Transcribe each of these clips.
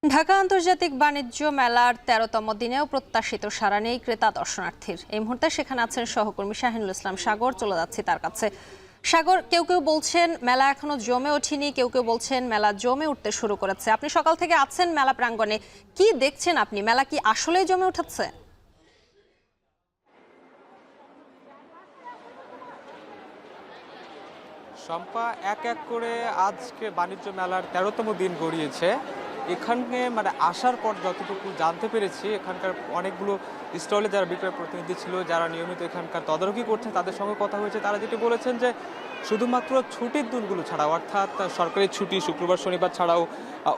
ঢাকা আন্তর্জাতিক বাণিজ্য মেলার ১৩তম দিনেও প্রত্যাশিত সাড়া নেই ক্রেতা দর্শনার্থীর। এই মুহূর্তে সেখানে আছেন সহকর্মী শাহিনুল ইসলাম সাগর। চলে যাচ্ছি তার কাছে। সাগর, কেউ কেউ বলছেন মেলা এখনো জমে ওঠেনি, কেউ কেউ বলছেন মেলা জমে উঠতে শুরু করেছে। আপনি সকাল থেকে আছেন মেলা প্রাঙ্গণে, কি দেখছেন আপনি? মেলা কি আসলেই জমে উঠেছে? শম্পা, এক এক করে আজকে বাণিজ্য মেলার ১৩তম দিন গড়িয়েছে। এখানে আসার পর যতটুকু জানতে পেরেছি, এখানকার অনেকগুলো স্টলে যারা বিক্রয় প্রতিনিধি ছিল, যারা নিয়মিত এখানকার তদারকি করছেন, তাদের সঙ্গে কথা হয়েছে। তারা যেটি বলেছেন যে শুধুমাত্র ছুটির দিনগুলো ছাড়াও, অর্থাৎ সরকারি ছুটি শুক্রবার শনিবার ছাড়াও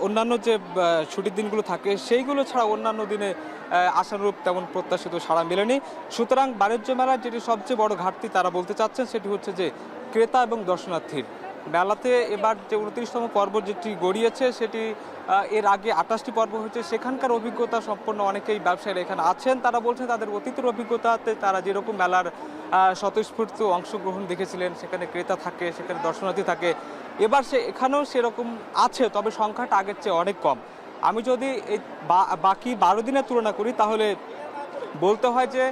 অন্যান্য যে ছুটির দিনগুলো থাকে সেইগুলো ছাড়াও অন্যান্য দিনে আশানুরূপ তেমন প্রত্যাশিত সাড়া মেলেনি। সুতরাং বাণিজ্য মেলার যেটি সবচেয়ে বড় ঘাটতি তারা বলতে চাচ্ছেন সেটি হচ্ছে যে ক্রেতা এবং দর্শনার্থীর। মেলাতে এবার যে ২৯তম পর্ব যেটি গড়িয়েছে সেটি এর আগে ২৮টি পর্ব হয়েছে। সেখানকার অভিজ্ঞতা সম্পন্ন অনেকেই ব্যবসায়ীরা এখানে আছেন। তারা বলছেন তাদের অতীতের অভিজ্ঞতাতে তারা যেরকম মেলার স্বতঃস্ফূর্ত অংশগ্রহণ দেখেছিলেন, সেখানে ক্রেতা থাকে, সেখানে দর্শনার্থী থাকে, এবার এখানেও সেরকম আছে, তবে সংখ্যাটা আগের চেয়ে অনেক কম। আমি যদি এই বাকি ১২ দিনের তুলনা করি তাহলে বলতে হয় যে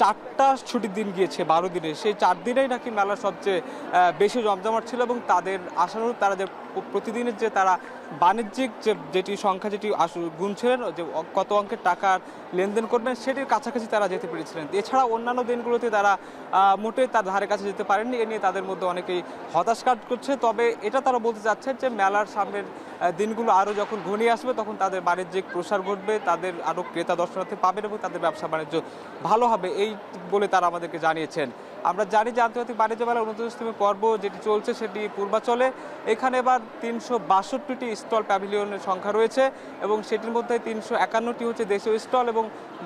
৪টা ছুটির দিন গিয়েছে ১২ দিনে, সেই ৪ দিনেই নাকি মেলার সবচেয়ে বেশি জমজমাট ছিল এবং তাদের আশানুরূপ তারা যে প্রতিদিনের যে তারা বাণিজ্যিক যেটি সংখ্যা যেটি গুনছিলেন, যে কত অঙ্কের টাকার লেনদেন করবেন সেটির কাছাকাছি তারা যেতে পেরেছিলেন। এছাড়া অন্যান্য দিনগুলোতে তারা মোটেই তার ধারে কাছে যেতে পারেননি। এ নিয়ে তাদের মধ্যে অনেকেই হতাশ কাজ করছে। তবে এটা তারা বলতে চাচ্ছেন যে মেলার সামনের দিনগুলো আরও যখন ঘনিয়ে আসবে তখন তাদের বাণিজ্যিক প্রসার ঘটবে, তাদের আরও ক্রেতা দর্শনার্থী পাবেন এবং তাদের ব্যবসা বাণিজ্য ভালো হবে, এই বলে তারা আমাদেরকে জানিয়েছেন। আমরা জানি যে আন্তর্জাতিক বাণিজ্য মেলার ২৯তম পর্ব যেটি চলছে সেটি পূর্বাচলে। এখানে এবার ৩৬২টি স্টল প্যাভিলিয়নের সংখ্যা রয়েছে এবং সেটির মধ্যে ৩৫১টি হচ্ছে দেশীয় স্টল এবং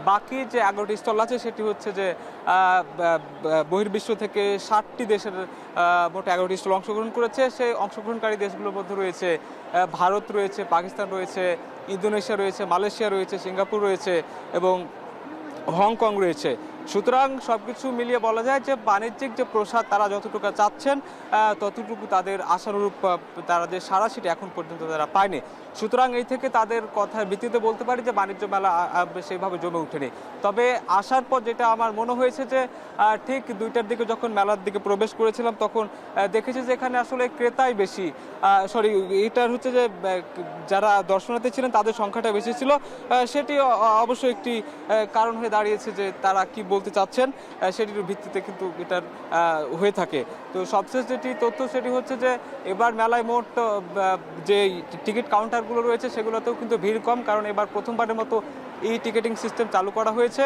বাকি যে ১১টি স্টল আছে সেটি হচ্ছে যে বহির্বিশ্ব থেকে ৬০টি দেশের মোট ১১টি স্টল অংশগ্রহণ করেছে। সেই অংশগ্রহণকারী দেশগুলোর মধ্যে রয়েছে ভারত রয়েছে, পাকিস্তান রয়েছে, ইন্দোনেশিয়া রয়েছে, মালয়েশিয়া রয়েছে, সিঙ্গাপুর রয়েছে এবং হংকং রয়েছে। সুতরাং সবকিছু মিলিয়ে বলা যায় যে বাণিজ্যিক যে প্রসার তারা যতটুকু চাচ্ছেন ততটুকু তাদের আশানুরূপ তারা যে সাড়া সেটি এখন পর্যন্ত তারা পায়নি। সুতরাং এই থেকে তাদের কথার ভিত্তিতে বলতে পারি যে বাণিজ্য মেলা সেইভাবে জমে ওঠেনি। তবে আসার পর যেটা আমার মনে হয়েছে যে ঠিক ২টার দিকে যখন মেলার দিকে প্রবেশ করেছিলাম তখন দেখেছি যে এখানে আসলে ক্রেতাই বেশি, এটার হচ্ছে যে যারা দর্শনার্থী ছিলেন তাদের সংখ্যাটা বেশি ছিল। সেটি অবশ্যই একটি কারণ হয়ে দাঁড়িয়েছে যে তারা কি বলতে চাচ্ছেন সেটির ভিত্তিতে কিন্তু এটার হয়ে থাকে। তো সবশেষ যেটি তথ্য সেটি হচ্ছে যে এবার মেলায় মোট যে টিকিট কাউন্টারগুলো রয়েছে সেগুলোতেও কিন্তু ভিড় কম, কারণ এবার প্রথমবারের মতো এই টিকিটিং সিস্টেম চালু করা হয়েছে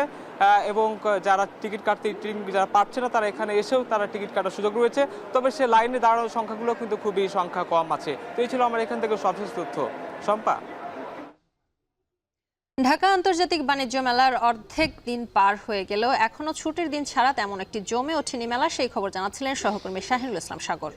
এবং যারা টিকিট কাটতে যারা পারছে না তারা এখানে এসেও তারা টিকিট কাটার সুযোগ রয়েছে। তবে সে লাইনে দাঁড়ানোর সংখ্যাগুলো কিন্তু খুবই সংখ্যা কম আছে। তো এই ছিল আমার এখান থেকে সবশেষ তথ্য। শম্পা। ঢাকা আন্তর্জাতিক বাণিজ্য মেলার অর্ধেক দিন পার হয়ে গেলেও এখনো ছুটির দিন ছাড়া তেমন একটি জমে ওঠেনি মেলা, সেই খবর জানাচ্ছিলেন সহকর্মী শাহিনুল ইসলাম সাগর।